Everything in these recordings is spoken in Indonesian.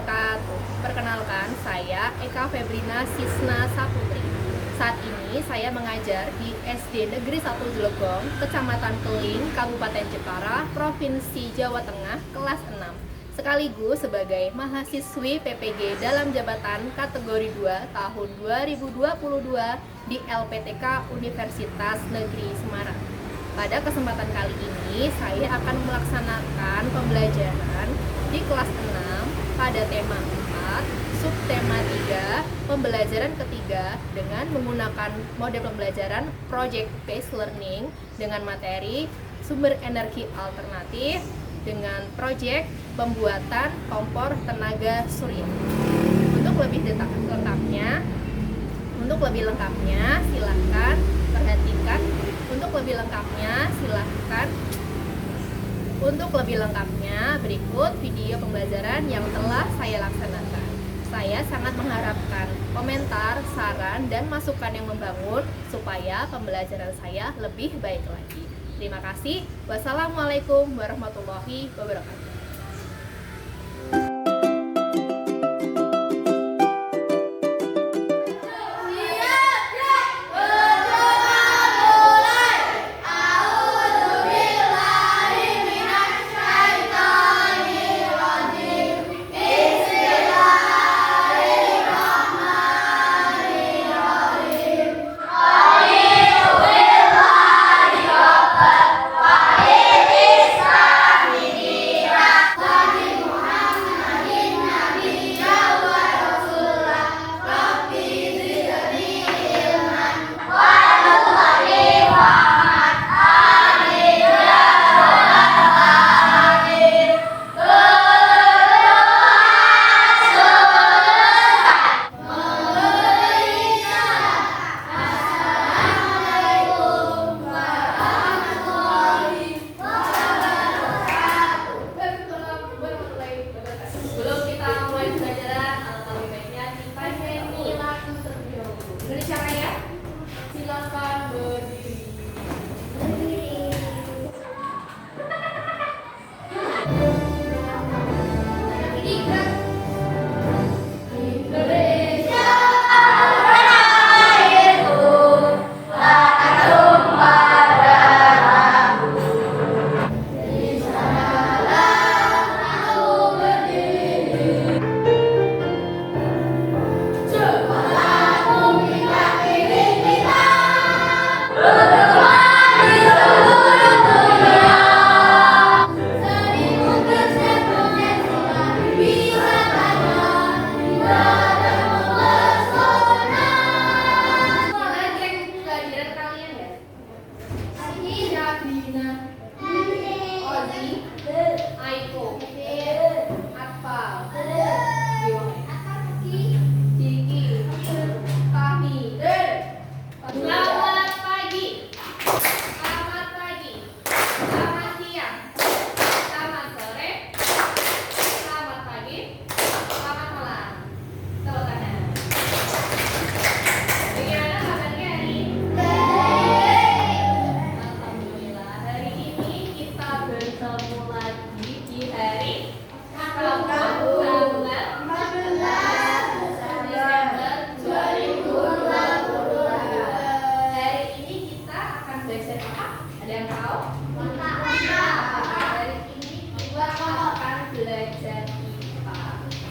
wabarakatuh. Perkenalkan, saya Eka Febrina Sisna Saputri. Saat ini saya mengajar di SD Negeri 1 Jelegong, Kecamatan Keling, Kabupaten Jepara, Provinsi Jawa Tengah, kelas 6. Sekaligus sebagai mahasiswi PPG dalam jabatan kategori 2 tahun 2022 di LPTK Universitas Negeri Semarang. Pada kesempatan kali ini, saya akan melaksanakan pembelajaran di kelas 6 pada tema 4, subtema 3, pembelajaran ketiga dengan menggunakan model pembelajaran Project Based Learning dengan materi sumber energi alternatif dengan proyek pembuatan kompor tenaga surya. Untuk lebih lengkapnya, silakan perhatikan. Untuk lebih lengkapnya, berikut video pembelajaran yang telah saya laksanakan. Saya sangat mengharapkan komentar, saran, dan masukan yang membangun supaya pembelajaran saya lebih baik lagi. Terima kasih. Wassalamualaikum warahmatullahi wabarakatuh. Sebelum kita mulai pembelajaran, alangkah lebih baiknya kita nyanyi lagu terlebih dahulu. Dari cara ya, silakan berdiri.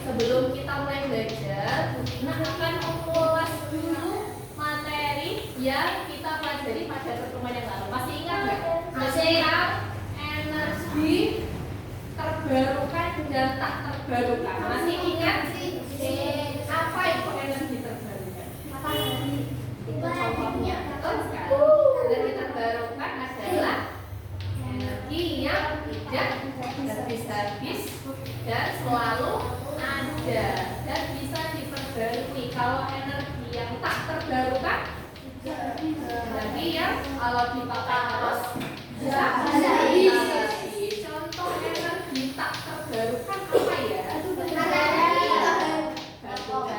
Sebelum kita mulai belajar, kita akan mengulas dulu materi yang kita pelajari pada pertemuan yang lalu. Masih ingat nggak? Tentang energi terbarukan dan tak terbarukan. Masih ingat? Apa itu energi terbarukan? Itu contohnya. Betul sekali. Energi terbarukan adalah energi yang tidak habis-habis dan selalu ada dan bisa diperbarui. Kalau energi yang tak terbarukan, berarti yang kalau dipakai terus bisa habis. Contoh energi tak terbarukan apa ya? Batu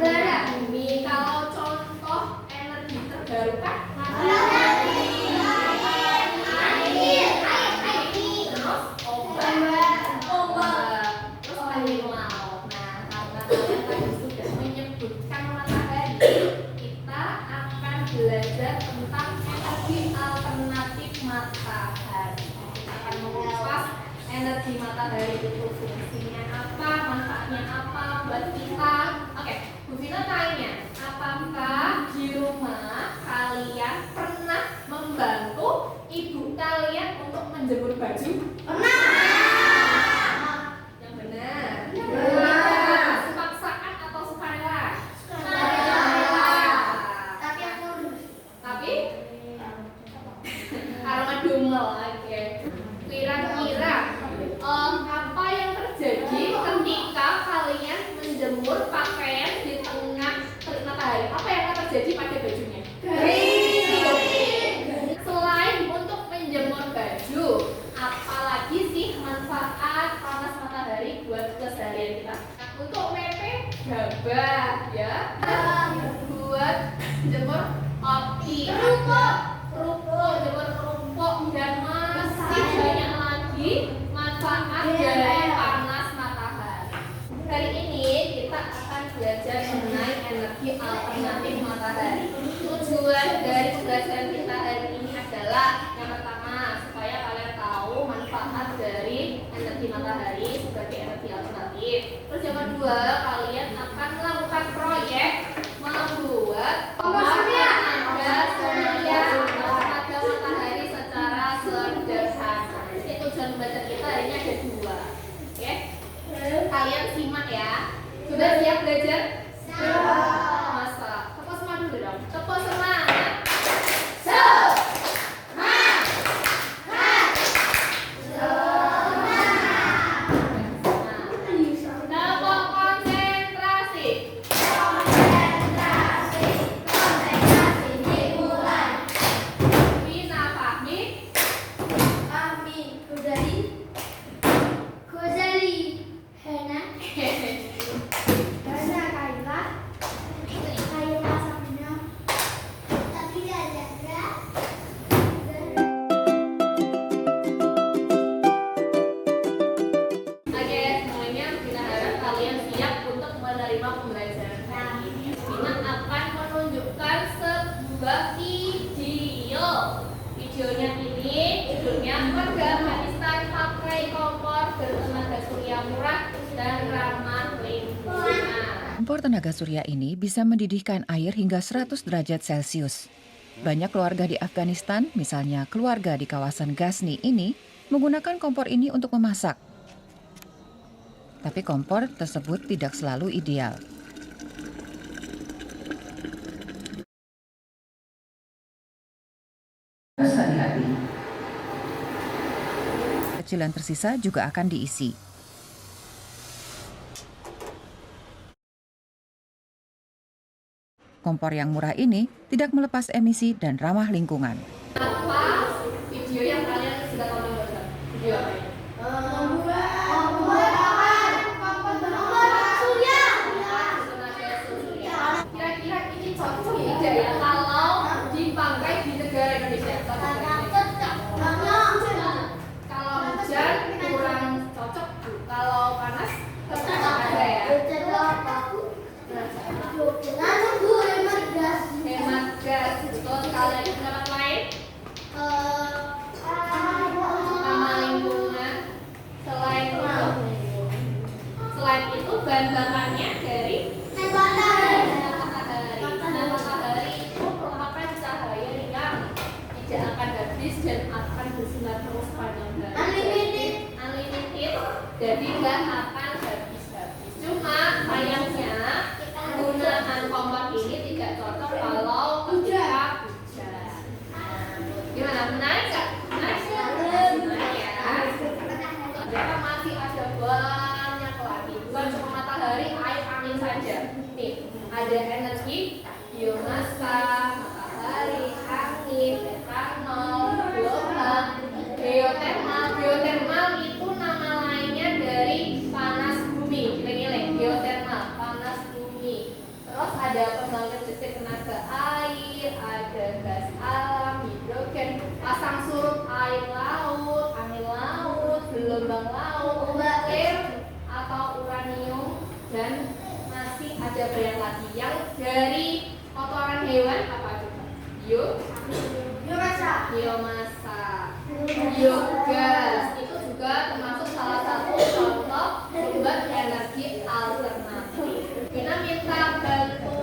bara, bumi. Kalau contoh energi terbarukan terus obat. Kita tanya, apakah di rumah kalian pernah membantu ibu kalian untuk menjemur baju? Yang benar. Sepaksaan atau sukarela? Tapi aroma dumel. Oke. Kira-kira apa yang terjadi ketika kalian menjemur pakaian di tengah terik matahari? Apa yang akan terjadi pada bajunya? Selain untuk menjemur baju, apalagi sih manfaat panas matahari buat keseharian kita? Untuk WP gabah ya, buat jemur opi, kerupuk, jemur kerupuk, dan masih banyak lagi manfaat dari panas matahari. Hari ini kita akan belajar mengenai energi alternatif matahari. Tujuan dari pembelajaran kita hari ini adalah yang pertama, supaya kalian tahu manfaat dari energi matahari sebagai energi alternatif. Terus yang kedua, kalian akan melakukan proyek membuat tenaga surya tenaga matahari secara sederhana. Jadi tujuan pembelajaran kita hari ini ada dua. Oke? Kalian simak ya. Sudah siap belajar? Siap. Masa? Tepuk semangat dulu dong. Tepuk semangat. Tepuk konsentrasi. Vina Fahmi. Oke, semuanya Vina harap kalian siap untuk menerima pembelajaran hari ini. Vina akan menunjukkan sebuah video. Videonya ini judulnya Warga Afghanistan Pakai Kompor Bertenaga Surya Murah dan Ramah Lingkungan. Kompor tenaga surya ini bisa mendidihkan air hingga 100 derajat Celcius. Banyak keluarga di Afghanistan, misalnya keluarga di kawasan Ghazni ini, menggunakan kompor ini untuk memasak. Tapi kompor tersebut tidak selalu ideal. Kecilan tersisa juga akan diisi. Kompor yang murah ini tidak melepas emisi dan ramah lingkungan. Apa video yang kalian sudah tonton? Video apa ini? Tenaga surya. Kira-kira ini cocok tidak ya kalau dipakai di negara Indonesia? Kalau hujan kurang cocok, kalau panas tetap ada ya. Hemat gas. Betul sekali. Ada pendapat lain? Ramah lingkungan. Selain itu bahan bakarnya dari sinar matahari. Sinar matahari itu merupakan cahaya yang tidak akan habis dan akan bersinar terus sepanjang hari. Unlimited. Jadi nggak akan habis-habis. Cuma sayangnya penggunaan kompor ini tidak cocok kalau ketika hujan. Gimana? Menarik nggak? Menarik ya. Ternyata masih ada banyak lagi. Bukan cuma matahari, air, angin saja. Nih, ada energi biomasa, matahari, angin, metanol, gelombang, geotermal. Geotermal itu nama lainnya dari panas bumi. Giling-giling, geotermal, panas bumi. Terus ada pembangkit listrik tenaga air, ada gas alam, hidrogen, pasang surut air laut, angin laut, gelombang laut, nuklir atau uranium, dan masih ada banyak lagi yang dari kotoran hewan apa coba? Biomasa, biogas itu juga termasuk salah satu contoh sumber energi alternatif. Kita minta bantu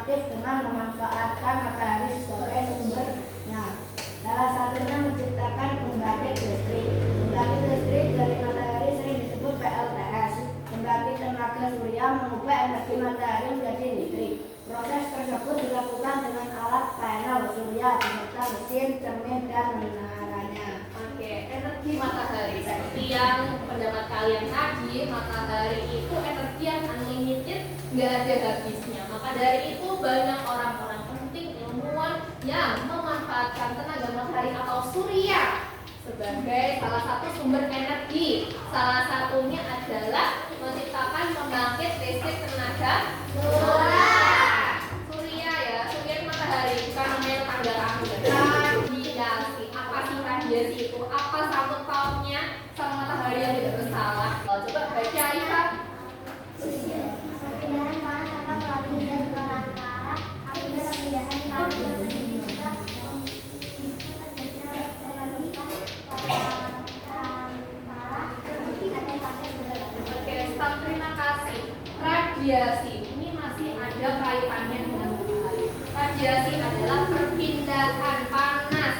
inovatif dengan memanfaatkan matahari sebagai sumbernya. Salah satunya menciptakan pembangkit listrik. Pembangkit listrik dari matahari sering disebut PLTS. Pembangkit tenaga surya mengubah energi matahari menjadi listrik. Proses tersebut dilakukan dengan alat panel surya beserta mesin, cermin, dan menaranya. Oke, energi matahari seperti yang pendapat kalian tadi, matahari itu energi yang unlimited, nggak ada habisnya. Maka dari itu banyak orang-orang penting, ilmuwan yang memanfaatkan tenaga matahari atau surya sebagai salah satu sumber energi. Salah satunya adalah menciptakan pembangkit listrik tenaga surya. Surya ya, surya itu matahari, bukan namanya tetangga kamu. Radiasi, apa sih radiasi itu? Apa sangkut pautnya sama matahari yang tidak bersalah? Coba baca Aisyah. Perpindahan panas atau perpindahan ke antara akibat perpindahan panas Oke, stop, terima kasih. Radiasi ini masih ada kaitannya dengan matahari. Radiasi adalah perpindahan panas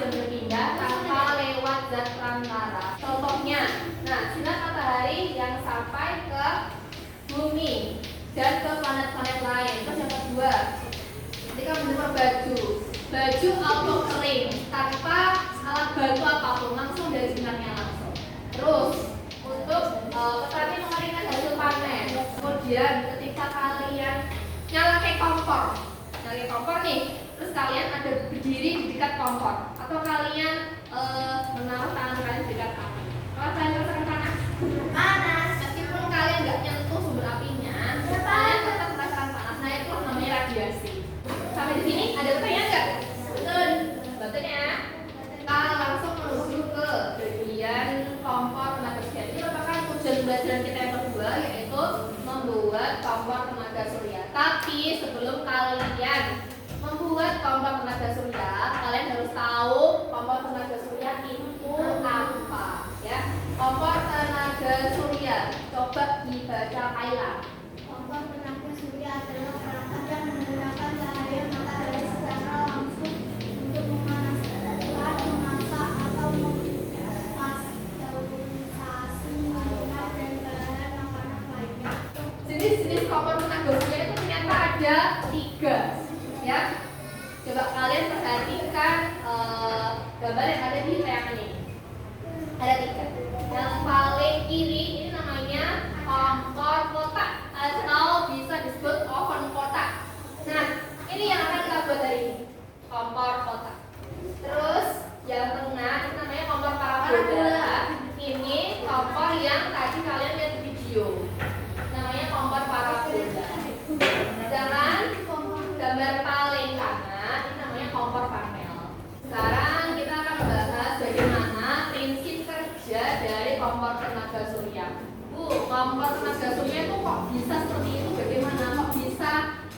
yang berpindah tanpa lewat zat perantara. Contohnya, nah sinar matahari yang sampai ke bumi dan ke planet-planet lain. Terus yang kedua, ketika menjemur baju auto kering tanpa alat bantu apapun, langsung dari sinarnya langsung. Terus untuk petani mengeringkan hasil panen. Kemudian ketika kalian nyalakan kompor nih, terus kalian ada berdiri di dekat kompor atau kalian menaruh tangan kalian di dekat api. Kalau kalian merasakan panas, meskipun kalian nggak nyentuh sumber apinya, kalian tetap merasakan panas. Nah itu namanya radiasi. Sampai di sini ada pertanyaan nggak? Betul ya. Kita langsung menuju ke bagian kompor tenaga surya. Ini merupakan tujuan pembelajaran kita yang kedua, yaitu membuat kompor tenaga surya. Tapi sebelum kalian membuat kompor tenaga surya, kalian harus tahu kompor tenaga surya itu apa, ya? Kompor tenaga surya, coba dibaca Kaila. Kompor tenaga surya adalah perangkat yang menggunakan cahaya matahari secara langsung untuk memasak atau mempasteurisasi minuman dan bahan makanan lainnya. Jenis-jenis kompor tenaga surya itu ternyata ada 3, ya. Coba kalian perhatikan gambar yang ada di tayangan ini. Ada 3. Yang paling kiri ini namanya kompor kotak atau bisa disebut oven kotak. Nah, ini yang akan kita buat hari ini, kompor kotak. Terus yang tengah ini namanya kompor parabola. Ini kompor yang tadi kalian lihat di video, namanya kompor parabola. Sedangkan gambar paling kanan ini namanya kompor panel. Sekarang kita akan membahas bagaimana prinsip kerja dari kompor tenaga surya. Kompor tenaga surya itu kok bisa seperti itu? Bagaimana? Kok bisa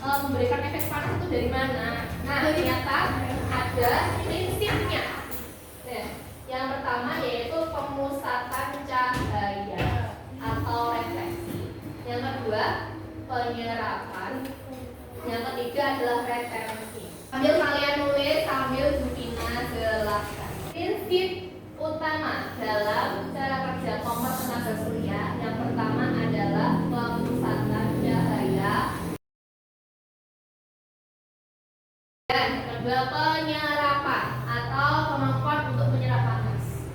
memberikan efek panas itu dari mana? Nah, ternyata ada prinsipnya. Nah, yang pertama yaitu pemusatan cahaya atau refleksi. Yang kedua, penyerapan. Yang ketiga adalah retensi. Sambil kalian nulis, sambil Jupina jelaskan. Prinsip utama dalam cara kerja kompor tenaga surya yang pertama adalah pemusatan cahaya. Dan yang kedua penyerapan atau kemampuan untuk menyerap panas.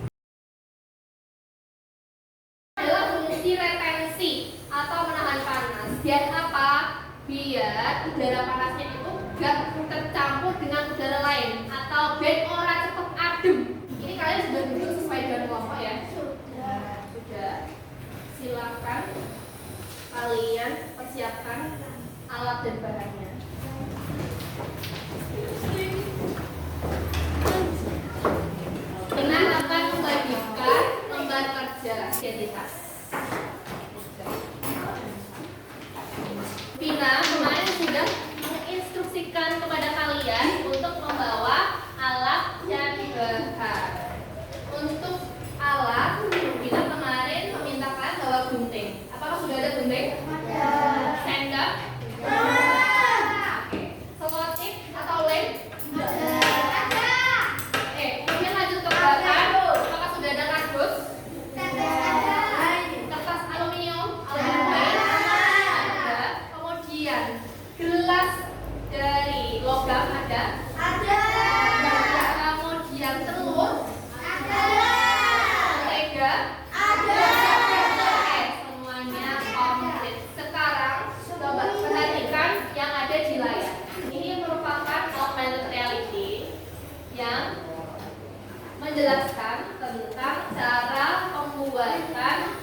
Adalah fungsi retensi atau menahan panas. Biar apa? Biar udara panasnya itu gak tercampur dengan udara lain atau biar orang cepat adem. Ini kalian sudah duduk sesuai dengan kelompok ya? Sudah. Silakan kalian persiapkan alat dan bahannya. Dengan akan membagikan lembar kerja identitas. Pina kemarin sudah menginstruksikan kepada kalian untuk membawa alat dan bahan. Untuk alat, Pina kemarin meminta kalian bawa gunting. Apakah sudah ada gunting? Sendok? menjelaskan tentang cara pembuatan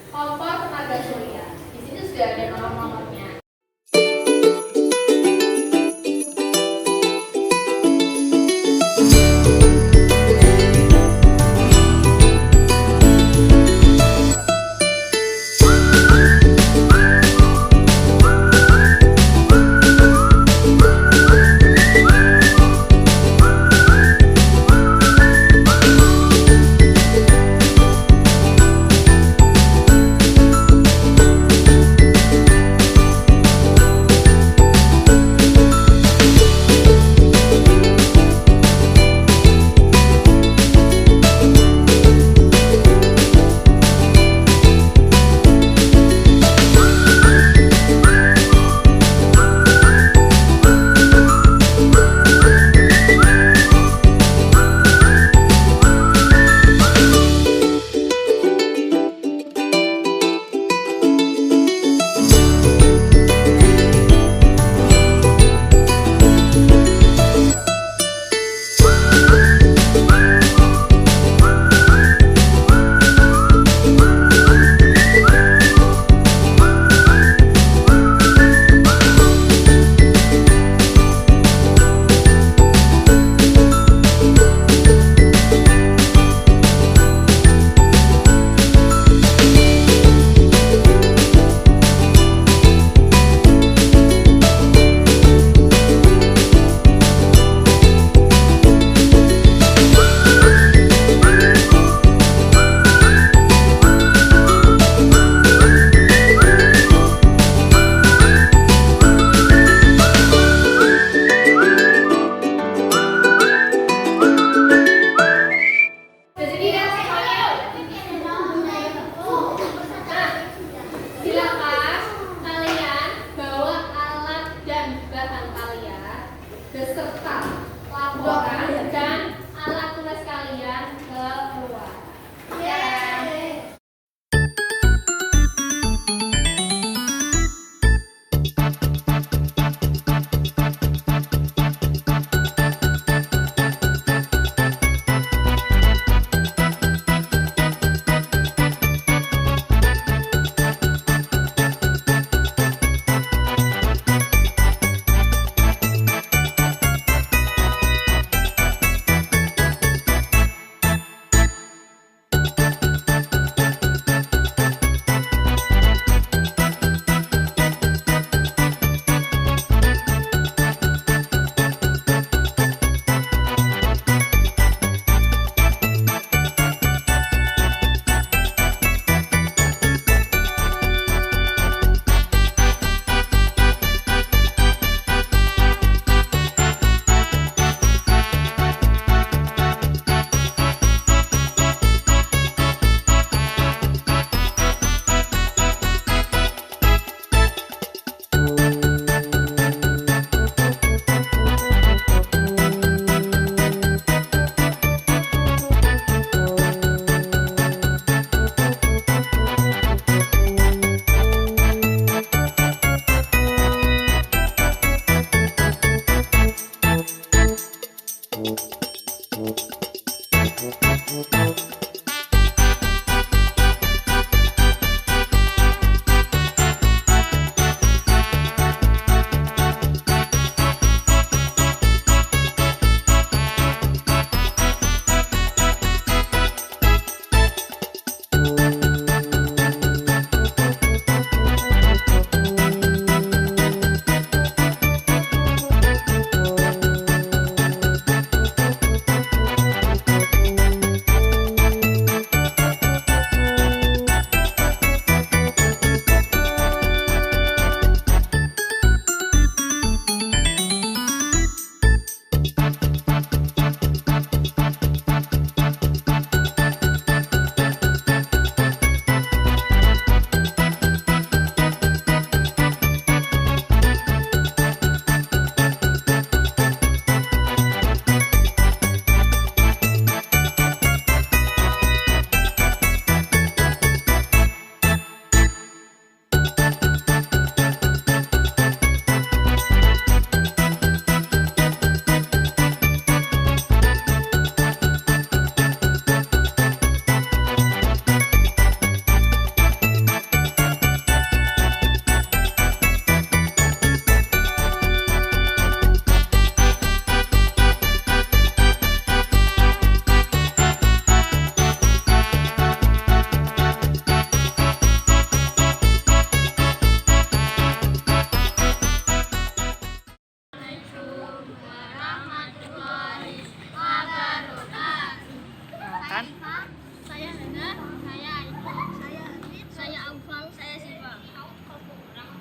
kompor tenaga surya. Di sini sudah ada nomor-nomornya.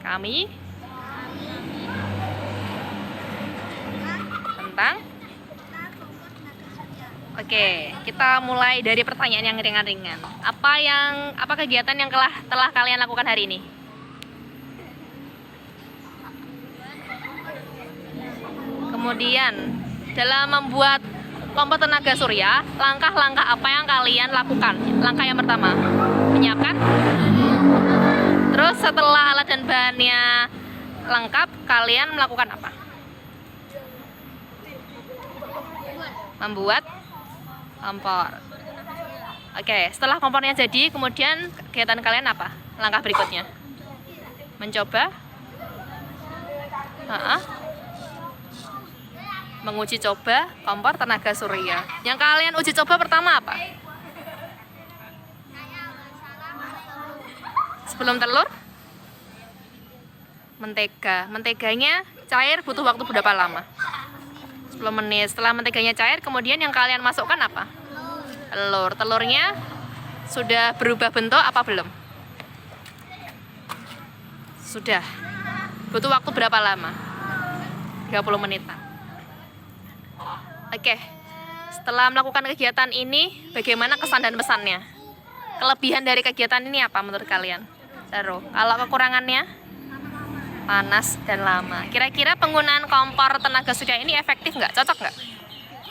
Kami tentang. Oke, kita mulai dari pertanyaan yang ringan-ringan. Apa kegiatan yang telah kalian lakukan hari ini? Kemudian, dalam membuat kompor tenaga surya, langkah-langkah apa yang kalian lakukan? Langkah yang pertama, menyiapkan. Terus setelah alat dan bahannya lengkap, kalian melakukan apa? Membuat kompor. Oke, setelah kompornya jadi, kemudian kegiatan kalian apa? Langkah berikutnya? Mencoba? Menguji coba kompor tenaga surya. Yang kalian uji coba pertama apa? Sebelum telur? Mentega. Menteganya cair butuh waktu berapa lama? 10 menit. Setelah menteganya cair, kemudian yang kalian masukkan apa? Telur. Telurnya sudah berubah bentuk apa belum? Sudah. Butuh waktu berapa lama? 30 menitan. Oke. Setelah melakukan kegiatan ini, bagaimana kesan dan pesannya? Kelebihan dari kegiatan ini apa menurut kalian? Seru. Kalau kekurangannya? Panas dan lama. Kira-kira penggunaan kompor tenaga surya ini efektif nggak? Cocok nggak?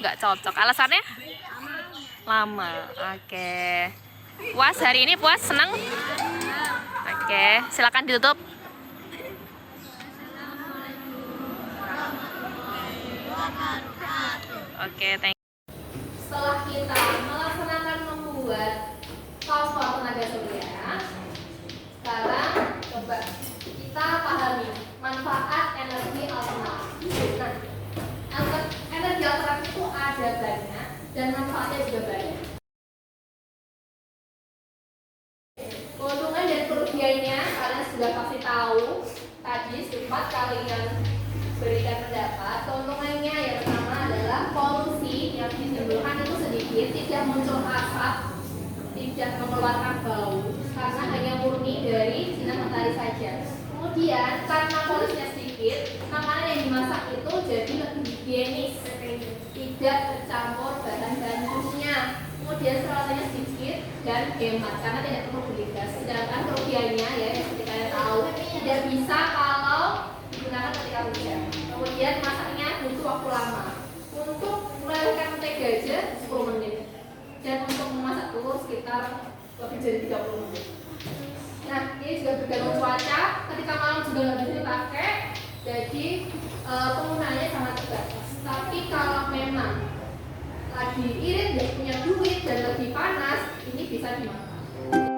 Nggak cocok. Alasannya? Lama. Oke. Puas hari ini? Puas? Senang? Oke. Silakan ditutup. Oke, thank you. Setelah kita melaksanakan membuat kompor tenaga surya, sekarang coba kita pahami manfaat energi alternatif. Nah, energi alternatif itu ada banyak dan manfaatnya juga banyak. Keuntungan dan kerugiannya kalian sudah pasti tahu. Tadi sempat kalian berikan pendapat. Keuntungannya yang pertama adalah polusi yang ditimbulkan itu sedikit, tidak muncul asap, tidak mengeluarkan bau, karena hanya murni dari sinar matahari saja. Kemudian karena polusinya sedikit, makanan yang dimasak itu jadi lebih higienis, tidak tercampur bahan-bahan busnya. Kemudian seratannya sedikit dan hemat karena tidak perlu beli gas. Sedangkan kerugiannya ya yang seperti kalian tahu tidak bisa kalau digunakan ketika hujan. Kemudian masaknya butuh waktu lama. Untuk melelehkan mentega aja 10 menit. Dan untuk memasak telur sekitar lebih dari 30 menit. Nah, ini juga bergantung cuaca. Ketika malam juga nggak bisa dipakai, jadi penggunaannya sangat terbatas. Tapi kalau memang lagi irit, nggak punya duit dan lebih panas, ini bisa dimakan.